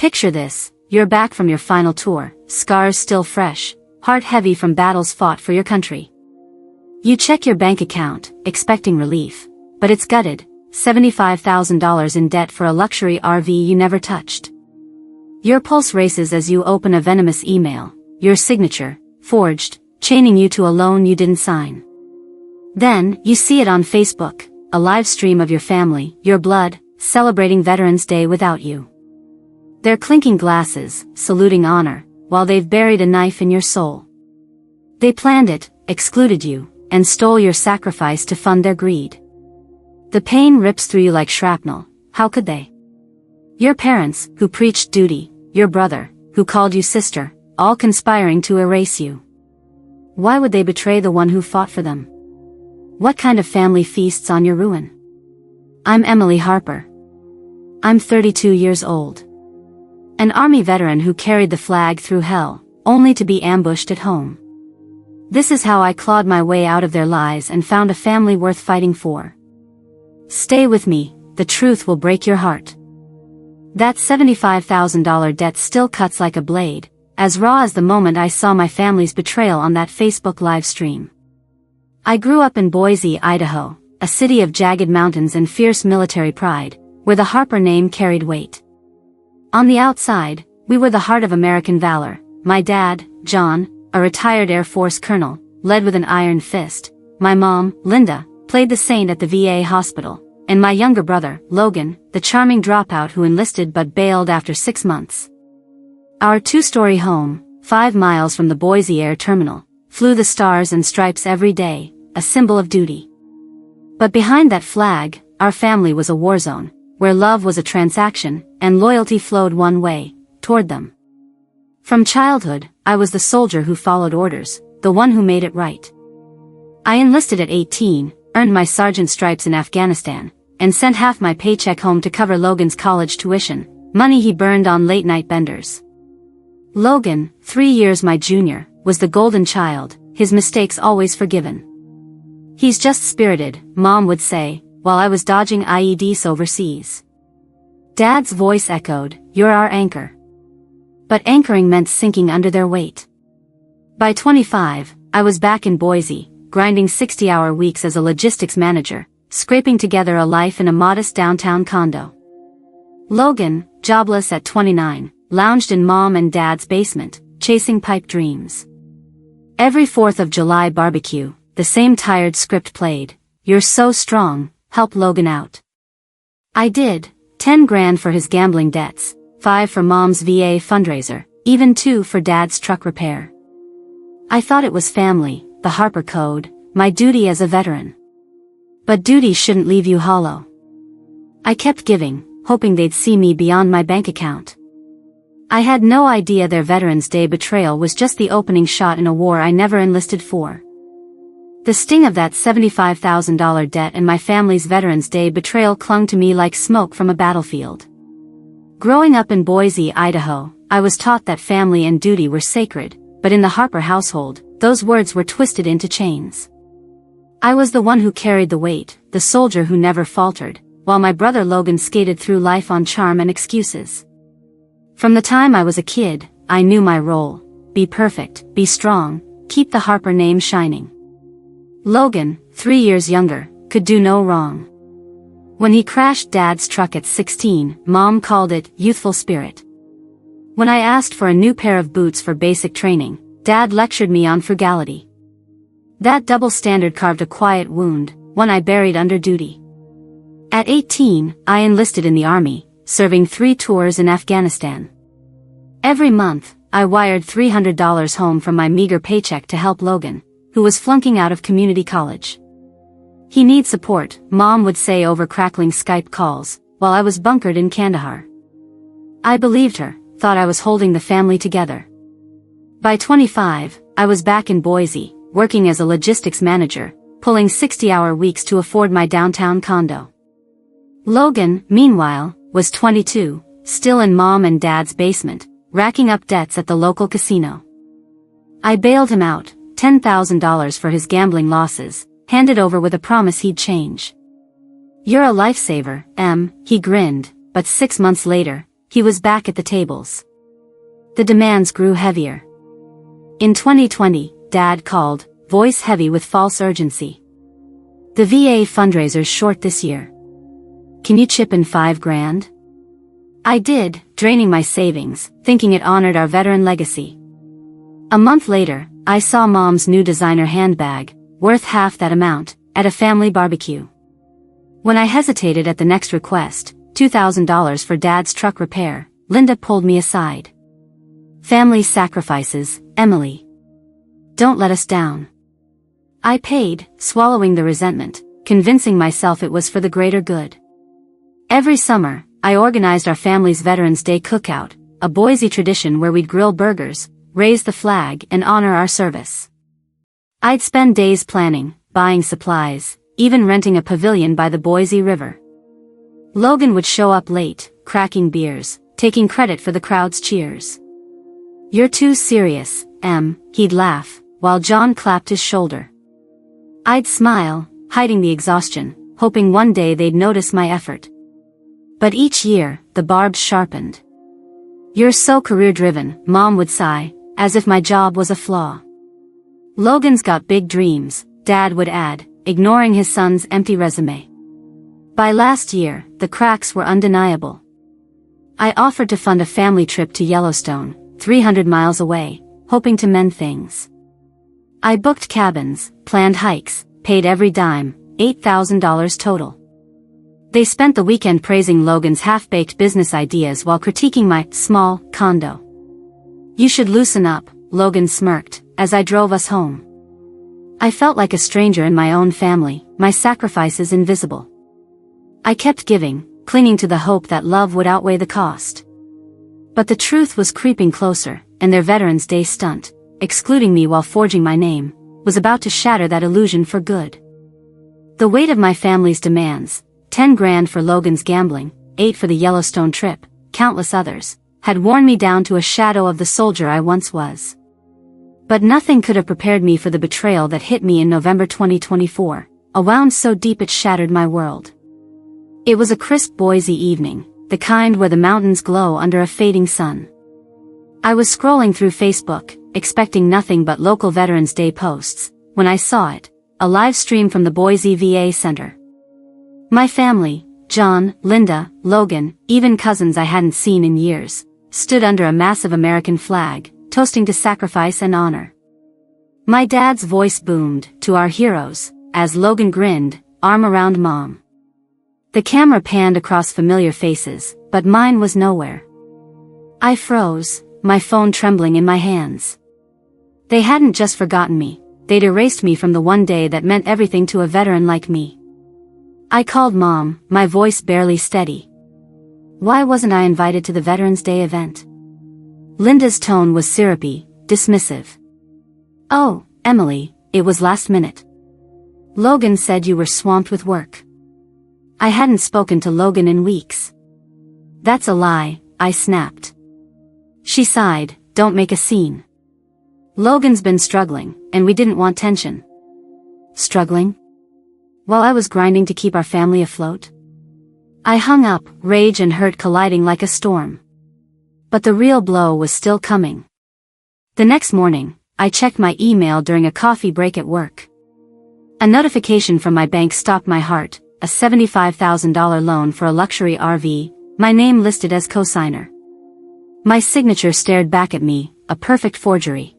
Picture this, you're back from your final tour, scars still fresh, heart heavy from battles fought for your country. You check your bank account, expecting relief, but it's gutted, $75,000 in debt for a luxury RV you never touched. Your pulse races as you open a venomous email, your signature, forged, chaining you to a loan you didn't sign. Then, you see it on Facebook, a live stream of your family, your blood, celebrating Veterans Day without you. They're clinking glasses, saluting honor, while they've buried a knife in your soul. They planned it, excluded you, and stole your sacrifice to fund their greed. The pain rips through you like shrapnel. How could they? Your parents, who preached duty, your brother, who called you sister, all conspiring to erase you. Why would they betray the one who fought for them? What kind of family feasts on your ruin? I'm Emily Harper. I'm 32 years old. An Army veteran who carried the flag through hell, only to be ambushed at home. This is how I clawed my way out of their lies and found a family worth fighting for. Stay with me, the truth will break your heart. That $75,000 debt still cuts like a blade, as raw as the moment I saw my family's betrayal on that Facebook live stream. I grew up in Boise, Idaho, a city of jagged mountains and fierce military pride, where the Harper name carried weight. On the outside, we were the heart of American valor. My dad, John, a retired Air Force colonel, led with an iron fist. My mom, Linda, played the saint at the VA hospital, and my younger brother, Logan, the charming dropout who enlisted but bailed after 6 months. Our two-story home, 5 miles from the Boise Air Terminal, flew the stars and stripes every day, a symbol of duty. But behind that flag, our family was a war zone, where love was a transaction, and loyalty flowed one way, toward them. From childhood, I was the soldier who followed orders, the one who made it right. I enlisted at 18, earned my sergeant stripes in Afghanistan, and sent half my paycheck home to cover Logan's college tuition, money he burned on late-night benders. Logan, 3 years my junior, was the golden child, his mistakes always forgiven. He's just spirited, Mom would say, while I was dodging IEDs overseas. Dad's voice echoed, "You're our anchor." But anchoring meant sinking under their weight. By 25, I was back in Boise, grinding 60-hour weeks as a logistics manager, scraping together a life in a modest downtown condo. Logan, jobless at 29, lounged in Mom and Dad's basement, chasing pipe dreams. Every 4th of July barbecue, the same tired script played. "You're so strong, help Logan out." I did, 10 grand for his gambling debts, 5 for Mom's VA fundraiser, even 2 for Dad's truck repair. I thought it was family, the Harper Code, my duty as a veteran. But duty shouldn't leave you hollow. I kept giving, hoping they'd see me beyond my bank account. I had no idea their Veterans Day betrayal was just the opening shot in a war I never enlisted for. The sting of that $75,000 debt and my family's Veterans Day betrayal clung to me like smoke from a battlefield. Growing up in Boise, Idaho, I was taught that family and duty were sacred, but in the Harper household, those words were twisted into chains. I was the one who carried the weight, the soldier who never faltered, while my brother Logan skated through life on charm and excuses. From the time I was a kid, I knew my role: be perfect, be strong, keep the Harper name shining. Logan, 3 years younger, could do no wrong. When he crashed Dad's truck at 16, Mom called it youthful spirit. When I asked for a new pair of boots for basic training, Dad lectured me on frugality. That double standard carved a quiet wound, one I buried under duty. At 18, I enlisted in the Army, serving 3 tours in Afghanistan. Every month, I wired $300 home from my meager paycheck to help Logan, who was flunking out of community college. "He needs support," Mom would say over crackling Skype calls, while I was bunkered in Kandahar. I believed her, thought I was holding the family together. By 25, I was back in Boise, working as a logistics manager, pulling 60-hour weeks to afford my downtown condo. Logan, meanwhile, was 22, still in Mom and Dad's basement, racking up debts at the local casino. I bailed him out, $10,000 for his gambling losses, handed over with a promise he'd change. "You're a lifesaver, Em," he grinned, but 6 months later, he was back at the tables. The demands grew heavier. In 2020, Dad called, voice heavy with false urgency. The VA fundraiser's short this year. Can you chip in $5,000? I did, draining my savings, thinking it honored our veteran legacy. A month later, I saw Mom's new designer handbag, worth half that amount, at a family barbecue. When I hesitated at the next request, $2,000 for Dad's truck repair, Linda pulled me aside. Family sacrifices, Emily. Don't let us down. I paid, swallowing the resentment, convincing myself it was for the greater good. Every summer, I organized our family's Veterans Day cookout, a Boise tradition where we'd grill burgers, raise the flag, and honor our service. I'd spend days planning, buying supplies, even renting a pavilion by the Boise River. Logan would show up late, cracking beers, taking credit for the crowd's cheers. "You're too serious, Em," he'd laugh, while John clapped his shoulder. I'd smile, hiding the exhaustion, hoping one day they'd notice my effort. But each year, the barbs sharpened. "You're so career-driven," Mom would sigh, as if my job was a flaw. "Logan's got big dreams," Dad would add, ignoring his son's empty resume. By last year, the cracks were undeniable. I offered to fund a family trip to Yellowstone, 300 miles away, hoping to mend things. I booked cabins, planned hikes, paid every dime, $8,000 total. They spent the weekend praising Logan's half-baked business ideas while critiquing my small condo. "You should loosen up," Logan smirked, as I drove us home. I felt like a stranger in my own family, my sacrifices invisible. I kept giving, clinging to the hope that love would outweigh the cost. But the truth was creeping closer, and their Veterans Day stunt, excluding me while forging my name, was about to shatter that illusion for good. The weight of my family's demands, $10,000 for Logan's gambling, $8,000 for the Yellowstone trip, countless others, had worn me down to a shadow of the soldier I once was. But nothing could have prepared me for the betrayal that hit me in November 2024, a wound so deep it shattered my world. It was a crisp Boise evening, the kind where the mountains glow under a fading sun. I was scrolling through Facebook, expecting nothing but local Veterans Day posts, when I saw it, a live stream from the Boise VA Center. My family, John, Linda, Logan, even cousins I hadn't seen in years, stood under a massive American flag, toasting to sacrifice and honor. My dad's voice boomed, "To our heroes," as Logan grinned, arm around Mom. The camera panned across familiar faces, but mine was nowhere. I froze, my phone trembling in my hands. They hadn't just forgotten me, they'd erased me from the one day that meant everything to a veteran like me. I called Mom, my voice barely steady. Why wasn't I invited to the Veterans Day event? Linda's tone was syrupy, dismissive. "Oh, Emily, it was last minute. Logan said you were swamped with work." I hadn't spoken to Logan in weeks. "That's a lie," I snapped. She sighed, "Don't make a scene. Logan's been struggling, and we didn't want tension." Struggling? While I was grinding to keep our family afloat? I hung up, rage and hurt colliding like a storm. But the real blow was still coming. The next morning, I checked my email during a coffee break at work. A notification from my bank stopped my heart, a $75,000 loan for a luxury RV, my name listed as cosigner. My signature stared back at me, a perfect forgery.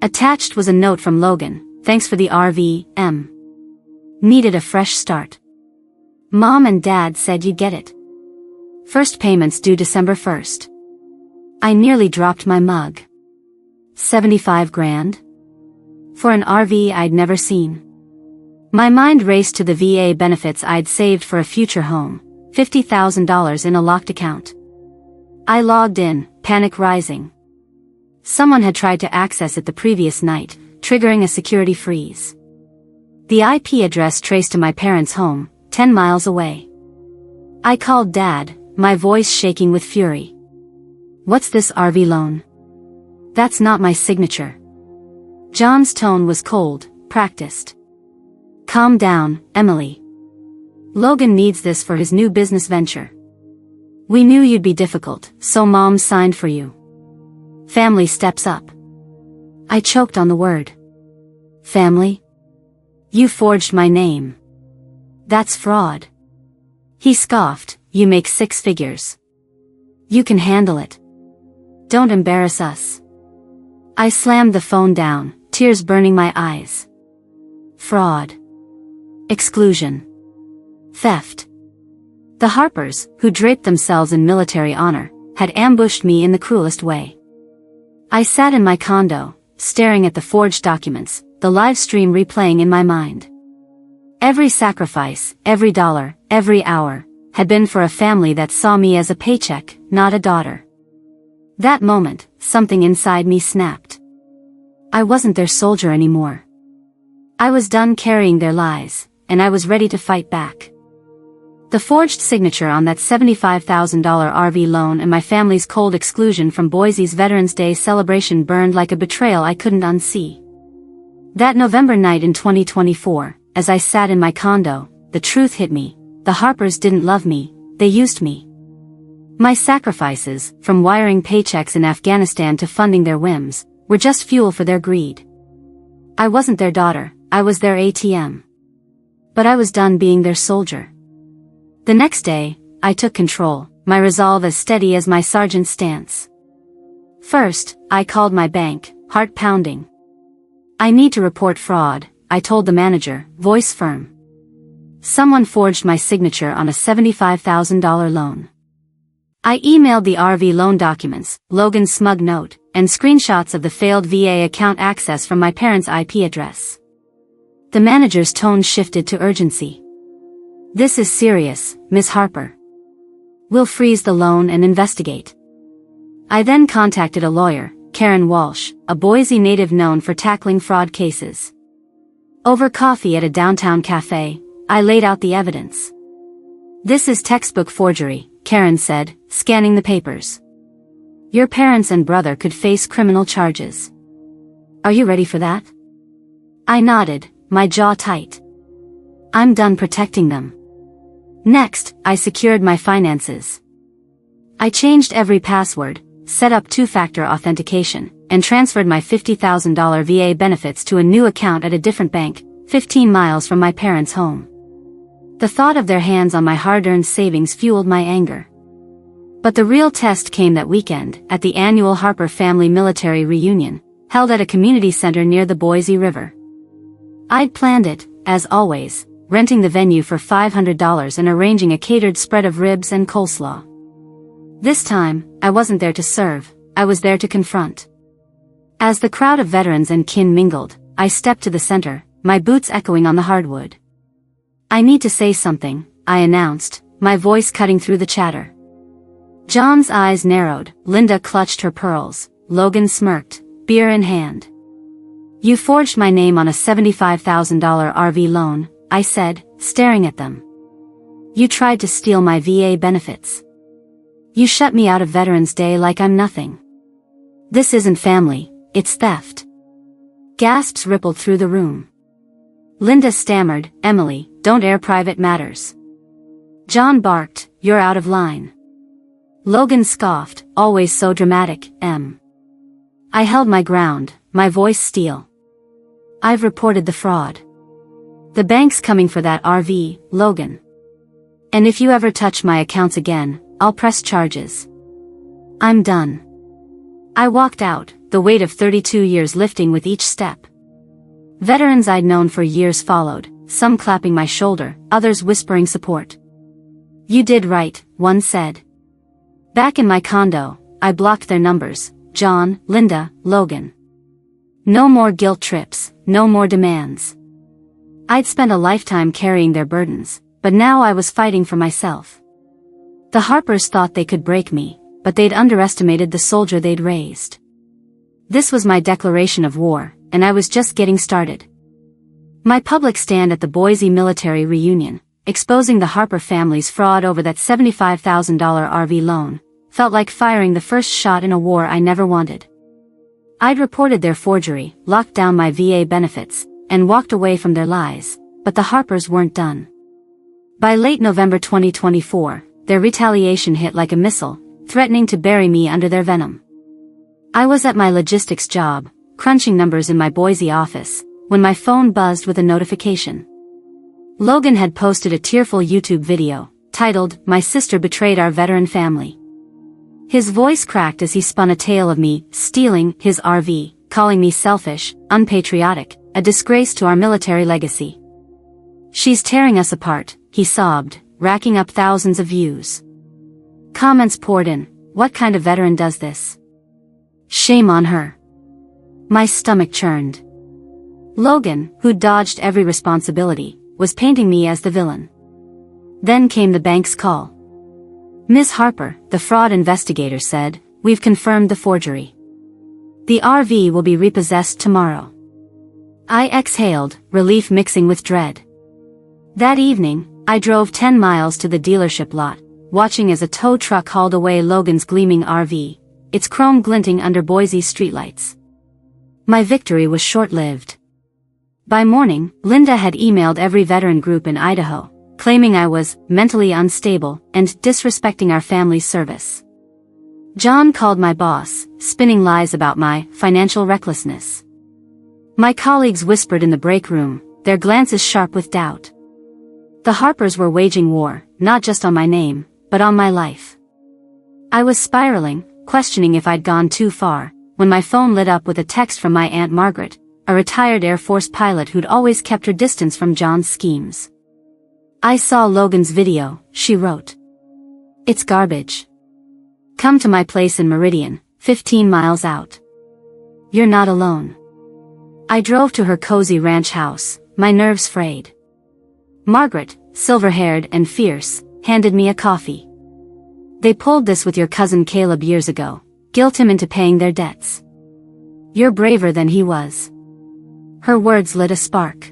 Attached was a note from Logan, "Thanks for the RV, Em. Needed a fresh start. Mom and Dad said you'd get it. First payments due December 1st. I nearly dropped my mug. $75,000? For an RV I'd never seen. My mind raced to the VA benefits I'd saved for a future home, $50,000 in a locked account. I logged in, panic rising. Someone had tried to access it the previous night, triggering a security freeze. The IP address traced to my parents' home, 10 miles away. I called Dad, my voice shaking with fury. "What's this RV loan? That's not my signature." John's tone was cold, practiced. "Calm down, Emily. Logan needs this for his new business venture." We knew you'd be difficult, so Mom signed for you. Family steps up. I choked on the word. Family? You forged my name. That's fraud. He scoffed, you make 6 figures. You can handle it. Don't embarrass us. I slammed the phone down, tears burning my eyes. Fraud. Exclusion. Theft. The Harpers, who draped themselves in military honor, had ambushed me in the cruelest way. I sat in my condo, staring at the forged documents, the live stream replaying in my mind. Every sacrifice, every dollar, every hour, had been for a family that saw me as a paycheck, not a daughter. That moment, something inside me snapped. I wasn't their soldier anymore. I was done carrying their lies, and I was ready to fight back. The forged signature on that $75,000 RV loan and my family's cold exclusion from Boise's Veterans Day celebration burned like a betrayal I couldn't unsee. That November night in 2024, as I sat in my condo, the truth hit me. The Harpers didn't love me, they used me. My sacrifices, from wiring paychecks in Afghanistan to funding their whims, were just fuel for their greed. I wasn't their daughter, I was their ATM. But I was done being their soldier. The next day, I took control, my resolve as steady as my sergeant's stance. First, I called my bank, heart pounding. I need to report fraud, I told the manager, voice firm. Someone forged my signature on a $75,000 loan. I emailed the RV loan documents, Logan's smug note, and screenshots of the failed VA account access from my parents' IP address. The manager's tone shifted to urgency. This is serious, Miss Harper. We'll freeze the loan and investigate. I then contacted a lawyer, Karen Walsh, a Boise native known for tackling fraud cases. Over coffee at a downtown cafe, I laid out the evidence. This is textbook forgery, Karen said, scanning the papers. Your parents and brother could face criminal charges. Are you ready for that? I nodded, my jaw tight. I'm done protecting them. Next, I secured my finances. I changed every password, set up 2-factor authentication, and transferred my $50,000 VA benefits to a new account at a different bank, 15 miles from my parents' home. The thought of their hands on my hard-earned savings fueled my anger. But the real test came that weekend, at the annual Harper family military reunion, held at a community center near the Boise River. I'd planned it, as always, renting the venue for $500 and arranging a catered spread of ribs and coleslaw. This time, I wasn't there to serve, I was there to confront. As the crowd of veterans and kin mingled, I stepped to the center, my boots echoing on the hardwood. I need to say something, I announced, my voice cutting through the chatter. John's eyes narrowed, Linda clutched her pearls, Logan smirked, beer in hand. You forged my name on a $75,000 RV loan, I said, staring at them. You tried to steal my VA benefits. You shut me out of Veterans Day like I'm nothing. This isn't family, it's theft. Gasps rippled through the room. Linda stammered, Emily, don't air private matters. John barked, you're out of line. Logan scoffed, always so dramatic, Em. I held my ground, my voice steel. I've reported the fraud. The bank's coming for that RV, Logan. And if you ever touch my accounts again, I'll press charges. I'm done. I walked out, the weight of 32 years lifting with each step. Veterans I'd known for years followed, some clapping my shoulder, others whispering support. You did right, one said. Back in my condo, I blocked their numbers, John, Linda, Logan. No more guilt trips, no more demands. I'd spent a lifetime carrying their burdens, but now I was fighting for myself. The Harpers thought they could break me, but they'd underestimated the soldier they'd raised. This was my declaration of war, and I was just getting started. My public stand at the Boise military reunion, exposing the Harper family's fraud over that $75,000 RV loan, felt like firing the first shot in a war I never wanted. I'd reported their forgery, locked down my VA benefits, and walked away from their lies, but the Harpers weren't done. By late November 2024, their retaliation hit like a missile, threatening to bury me under their venom. I was at my logistics job, crunching numbers in my Boise office, when my phone buzzed with a notification. Logan had posted a tearful YouTube video, titled, "My Sister Betrayed Our Veteran Family." His voice cracked as he spun a tale of me stealing his RV, calling me selfish, unpatriotic, a disgrace to our military legacy. "She's tearing us apart," he sobbed, racking up thousands of views. Comments poured in, "What kind of veteran does this? Shame on her." My stomach churned. Logan, who dodged every responsibility, was painting me as the villain. Then came the bank's call. "Ms. Harper," the fraud investigator said, "we've confirmed the forgery. The RV will be repossessed tomorrow." I exhaled, relief mixing with dread. That evening, I drove 10 miles to the dealership lot, watching as a tow truck hauled away Logan's gleaming RV, its chrome glinting under Boise's streetlights. My victory was short-lived. By morning, Linda had emailed every veteran group in Idaho, claiming I was mentally unstable and disrespecting our family's service. John called my boss, spinning lies about my financial recklessness. My colleagues whispered in the break room, their glances sharp with doubt. The Harpers were waging war, not just on my name, but on my life. I was spiraling, questioning if I'd gone too far, when my phone lit up with a text from my Aunt Margaret, a retired Air Force pilot who'd always kept her distance from John's schemes. "I saw Logan's video," she wrote. "It's garbage. Come to my place in Meridian, 15 miles out. You're not alone." I drove to her cozy ranch house, my nerves frayed. Margaret, silver-haired and fierce, handed me a coffee. "They pulled this with your cousin Caleb years ago, guilt him into paying their debts. You're braver than he was." Her words lit a spark.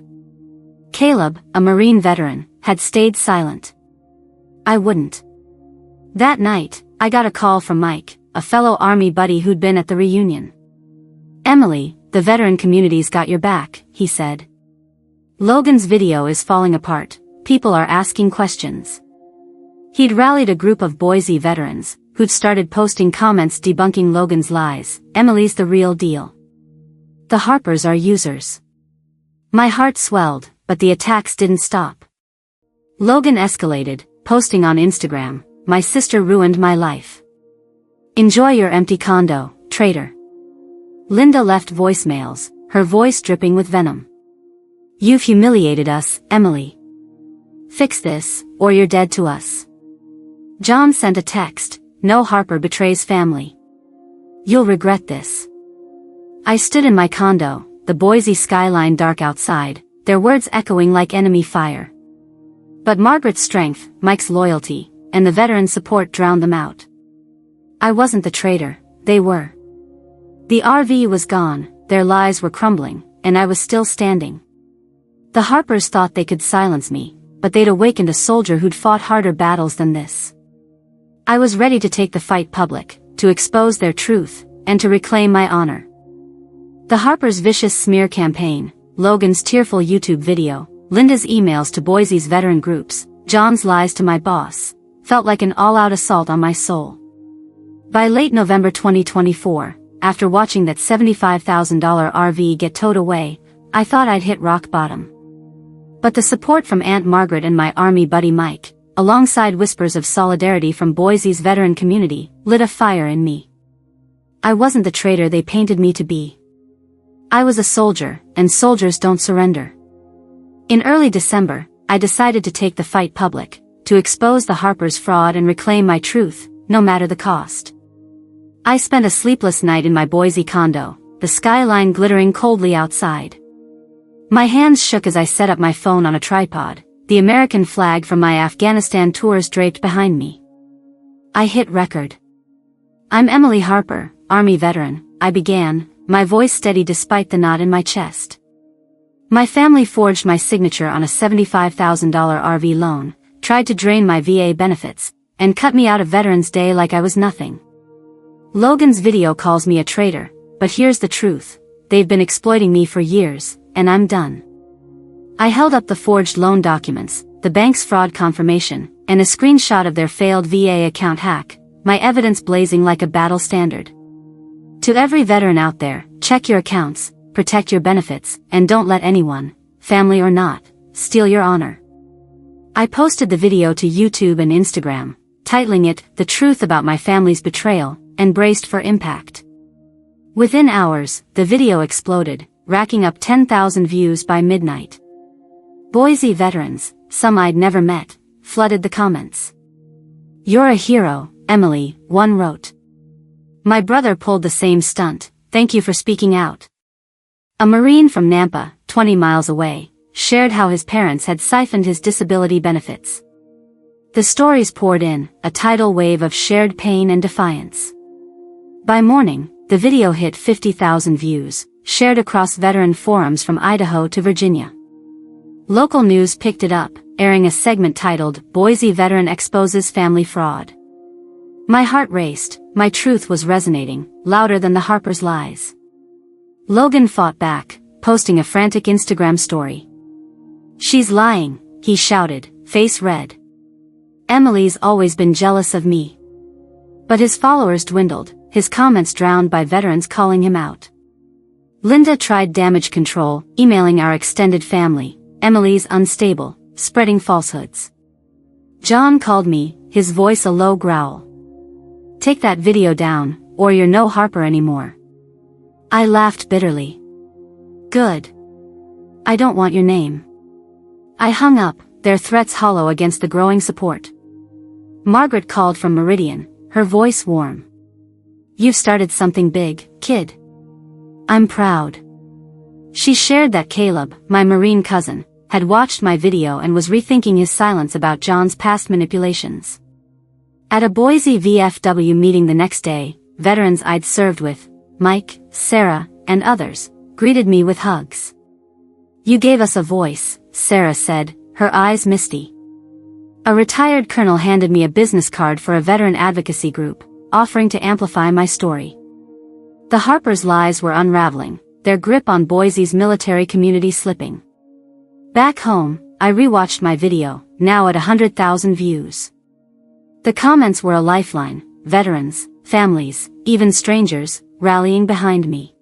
Caleb, a Marine veteran, had stayed silent. I wouldn't. That night, I got a call from Mike, a fellow Army buddy who'd been at the reunion. "Emily, the veteran community's got your back," he said. "Logan's video is falling apart, people are asking questions." He'd rallied a group of Boise veterans, who'd started posting comments debunking Logan's lies. "Emily's the real deal. The Harpers are users." My heart swelled, but the attacks didn't stop. Logan escalated, posting on Instagram, "My sister ruined my life. Enjoy your empty condo, traitor." Linda left voicemails, her voice dripping with venom. "You've humiliated us, Emily. Fix this, or you're dead to us." John sent a text, "No Harper betrays family. You'll regret this." I stood in my condo, the Boise skyline dark outside, their words echoing like enemy fire. But Margaret's strength, Mike's loyalty, and the veteran support drowned them out. I wasn't the traitor, they were. The RV was gone, their lies were crumbling, and I was still standing. The Harpers thought they could silence me, but they'd awakened a soldier who'd fought harder battles than this. I was ready to take the fight public, to expose their truth, and to reclaim my honor. The Harpers' vicious smear campaign, Logan's tearful YouTube video, Linda's emails to Boise's veteran groups, John's lies to my boss, felt like an all-out assault on my soul. By late November 2024, after watching that $75,000 RV get towed away, I thought I'd hit rock bottom. But the support from Aunt Margaret and my Army buddy Mike, alongside whispers of solidarity from Boise's veteran community, lit a fire in me. I wasn't the traitor they painted me to be. I was a soldier, and soldiers don't surrender. In early December, I decided to take the fight public, to expose the Harpers' fraud and reclaim my truth, no matter the cost. I spent a sleepless night in my Boise condo, the skyline glittering coldly outside. My hands shook as I set up my phone on a tripod, the American flag from my Afghanistan tours draped behind me. I hit record. "I'm Emily Harper, Army veteran," I began, my voice steady despite the knot in my chest. "My family forged my signature on a $75,000 RV loan, tried to drain my VA benefits, and cut me out of Veterans Day like I was nothing. Logan's video calls me a traitor, but here's the truth, they've been exploiting me for years, and I'm done." I held up the forged loan documents, the bank's fraud confirmation, and a screenshot of their failed VA account hack, my evidence blazing like a battle standard. To every veteran out there, check your accounts, protect your benefits, and don't let anyone, family or not, steal your honor. I posted the video to YouTube and Instagram, titling it, "The Truth About My Family's Betrayal," and braced for impact. Within hours, the video exploded, racking up 10,000 views by midnight. Boise veterans, some I'd never met, flooded the comments. "You're a hero, Emily," one wrote. "My brother pulled the same stunt, thank you for speaking out." A Marine from Nampa, 20 miles away, shared how his parents had siphoned his disability benefits. The stories poured in, a tidal wave of shared pain and defiance. By morning, the video hit 50,000 views, shared across veteran forums from Idaho to Virginia. Local news picked it up, airing a segment titled, "Boise Veteran Exposes Family Fraud." My heart raced, my truth was resonating, louder than the Harper's lies. Logan fought back, posting a frantic Instagram story. "She's lying," he shouted, face red. "Emily's always been jealous of me." But his followers dwindled, his comments drowned by veterans calling him out. Linda tried damage control, emailing our extended family, "Emily's unstable," spreading falsehoods. John called me, his voice a low growl. "Take that video down, or you're no Harper anymore." I laughed bitterly. "Good. I don't want your name." I hung up, their threats hollow against the growing support. Margaret called from Meridian, her voice warm. "You've started something big, kid." "I'm proud." She shared that Caleb, my Marine cousin, had watched my video and was rethinking his silence about John's past manipulations. At a Boise VFW meeting the next day, veterans I'd served with, Mike, Sarah, and others, greeted me with hugs. "You gave us a voice," Sarah said, her eyes misty. A retired colonel handed me a business card for a veteran advocacy group, offering to amplify my story. The Harper's lies were unraveling, their grip on Boise's military community slipping. Back home, I rewatched my video, now at 100,000 views. The comments were a lifeline, veterans, families, even strangers, rallying behind me.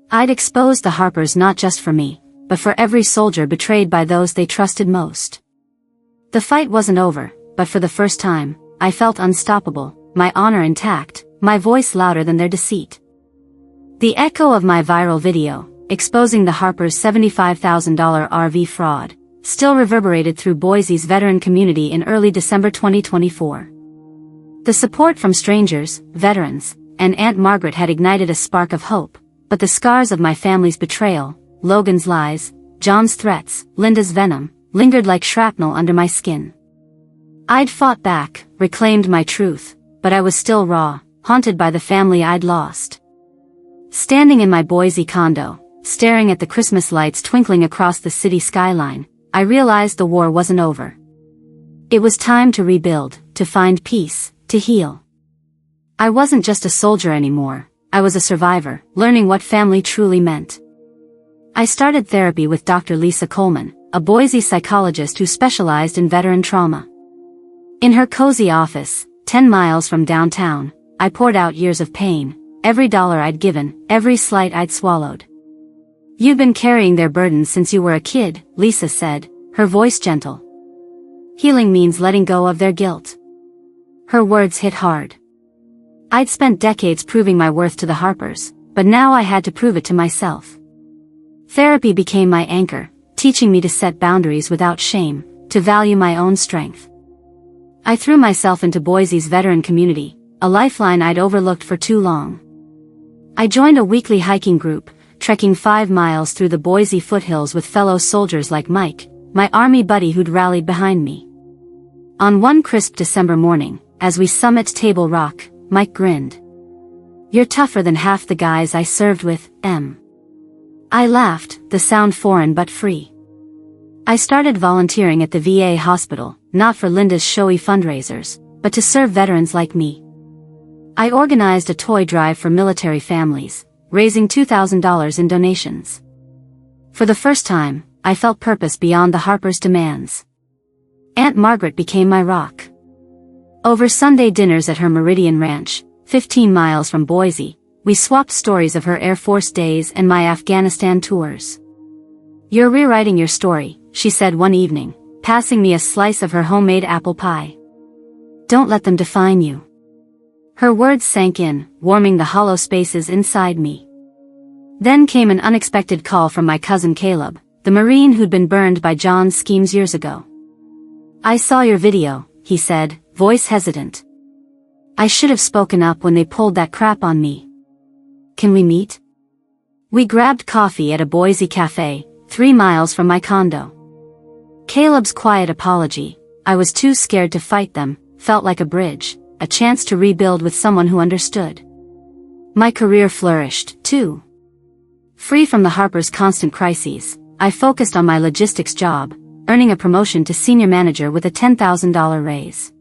I'd exposed the Harpers not just for me, but for every soldier betrayed by those they trusted most. The fight wasn't over, but for the first time, I felt unstoppable, my honor intact, my voice louder than their deceit. The echo of my viral video, exposing the Harpers' $75,000 RV fraud, still reverberated through Boise's veteran community in early December 2024. The support from strangers, veterans, and Aunt Margaret had ignited a spark of hope, but the scars of my family's betrayal, Logan's lies, John's threats, Linda's venom, lingered like shrapnel under my skin. I'd fought back, reclaimed my truth, but I was still raw, haunted by the family I'd lost. Standing in my Boise condo, staring at the Christmas lights twinkling across the city skyline, I realized the war wasn't over. It was time to rebuild, to find peace, to heal. I wasn't just a soldier anymore, I was a survivor, learning what family truly meant. I started therapy with Dr. Lisa Coleman, a Boise psychologist who specialized in veteran trauma. In her cozy office, 10 miles from downtown, I poured out years of pain, every dollar I'd given, every slight I'd swallowed. "You've been carrying their burdens since you were a kid," Lisa said, her voice gentle. "Healing means letting go of their guilt." Her words hit hard. I'd spent decades proving my worth to the Harpers, but now I had to prove it to myself. Therapy became my anchor, teaching me to set boundaries without shame, to value my own strength. I threw myself into Boise's veteran community, a lifeline I'd overlooked for too long. I joined a weekly hiking group, trekking 5 miles through the Boise foothills with fellow soldiers like Mike, my army buddy who'd rallied behind me. On one crisp December morning, as we summit Table Rock, Mike grinned. "You're tougher than half the guys I served with, Em." I laughed, the sound foreign but free. I started volunteering at the VA hospital, not for Linda's showy fundraisers, but to serve veterans like me. I organized a toy drive for military families, raising $2,000 in donations. For the first time, I felt purpose beyond the Harpers' demands. Aunt Margaret became my rock. Over Sunday dinners at her Meridian Ranch, 15 miles from Boise, we swapped stories of her Air Force days and my Afghanistan tours. "You're rewriting your story," she said one evening, passing me a slice of her homemade apple pie. "Don't let them define you." Her words sank in, warming the hollow spaces inside me. Then came an unexpected call from my cousin Caleb, the Marine who'd been burned by John's schemes years ago. "I saw your video," he said, voice hesitant. "I should have spoken up when they pulled that crap on me. Can we meet?" We grabbed coffee at a Boise cafe, 3 miles from my condo. Caleb's quiet apology, "I was too scared to fight them," felt like a bridge, a chance to rebuild with someone who understood. My career flourished, too. Free from the Harper's constant crises, I focused on my logistics job, earning a promotion to senior manager with a $10,000 raise.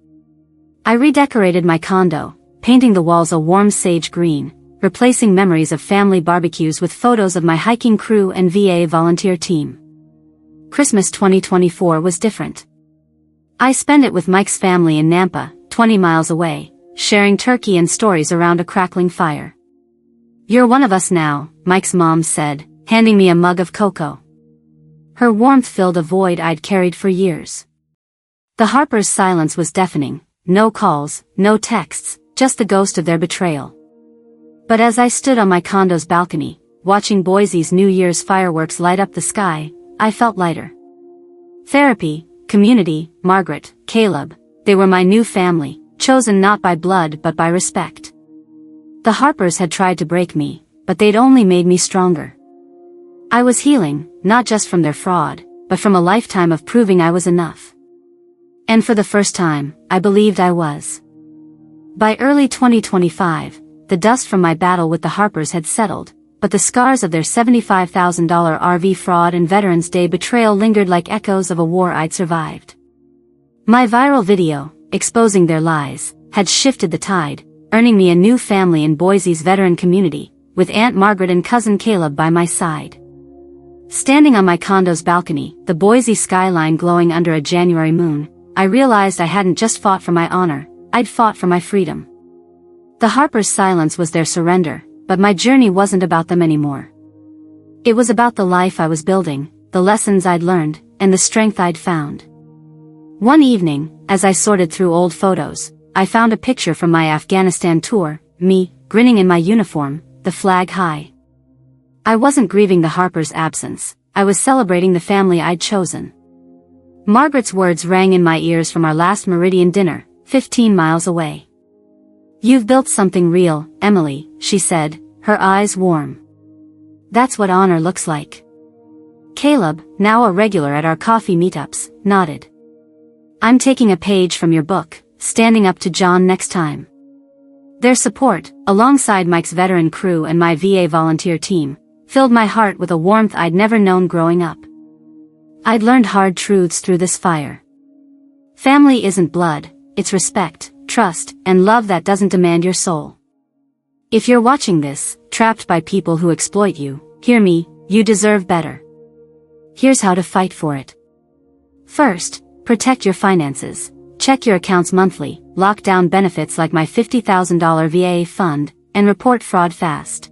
I redecorated my condo, painting the walls a warm sage green, replacing memories of family barbecues with photos of my hiking crew and VA volunteer team. Christmas 2024 was different. I spent it with Mike's family in Nampa, 20 miles away, sharing turkey and stories around a crackling fire. "You're one of us now," Mike's mom said, handing me a mug of cocoa. Her warmth filled a void I'd carried for years. The Harpers' silence was deafening, no calls, no texts, just the ghost of their betrayal. But as I stood on my condo's balcony, watching Boise's New Year's fireworks light up the sky, I felt lighter. Therapy, community, Margaret, Caleb, they were my new family, chosen not by blood but by respect. The Harpers had tried to break me, but they'd only made me stronger. I was healing, not just from their fraud, but from a lifetime of proving I was enough. And for the first time, I believed I was. By early 2025, the dust from my battle with the Harpers had settled, but the scars of their $75,000 RV fraud and Veterans Day betrayal lingered like echoes of a war I'd survived. My viral video, exposing their lies, had shifted the tide, earning me a new family in Boise's veteran community, with Aunt Margaret and cousin Caleb by my side. Standing on my condo's balcony, the Boise skyline glowing under a January moon, I realized I hadn't just fought for my honor, I'd fought for my freedom. The Harpers' silence was their surrender, but my journey wasn't about them anymore. It was about the life I was building, the lessons I'd learned, and the strength I'd found. One evening, as I sorted through old photos, I found a picture from my Afghanistan tour, me, grinning in my uniform, the flag high. I wasn't grieving the Harpers' absence, I was celebrating the family I'd chosen. Margaret's words rang in my ears from our last Meridian dinner, 15 miles away. "You've built something real, Emily," she said, her eyes warm. "That's what honor looks like." Caleb, now a regular at our coffee meetups, nodded. "I'm taking a page from your book, standing up to John next time." Their support, alongside Mike's veteran crew and my VA volunteer team, filled my heart with a warmth I'd never known growing up. I'd learned hard truths through this fire. Family isn't blood, it's respect, trust, and love that doesn't demand your soul. If you're watching this, trapped by people who exploit you, hear me, you deserve better. Here's how to fight for it. First, protect your finances. Check your accounts monthly, lock down benefits like my $50,000 VA fund, and report fraud fast.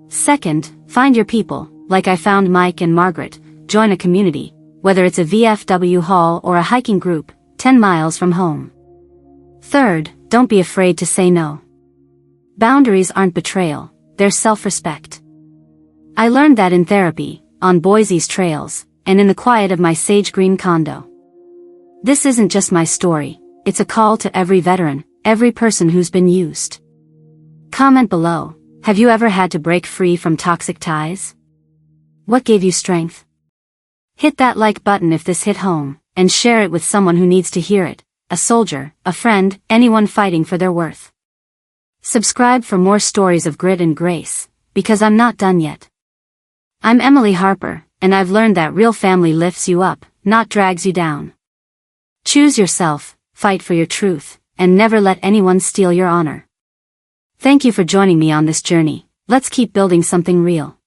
Second, find your people, like I found Mike and Margaret, join a community, whether it's a VFW hall or a hiking group, 10 miles from home. Third, don't be afraid to say no. Boundaries aren't betrayal, they're self-respect. I learned that in therapy, on Boise's trails, and in the quiet of my sage green condo. This isn't just my story, it's a call to every veteran, every person who's been used. Comment below, have you ever had to break free from toxic ties? What gave you strength? Hit that like button if this hit home, and share it with someone who needs to hear it, a soldier, a friend, anyone fighting for their worth. Subscribe for more stories of grit and grace, because I'm not done yet. I'm Emily Harper, and I've learned that real family lifts you up, not drags you down. Choose yourself, fight for your truth, and never let anyone steal your honor. Thank you for joining me on this journey. Let's keep building something real.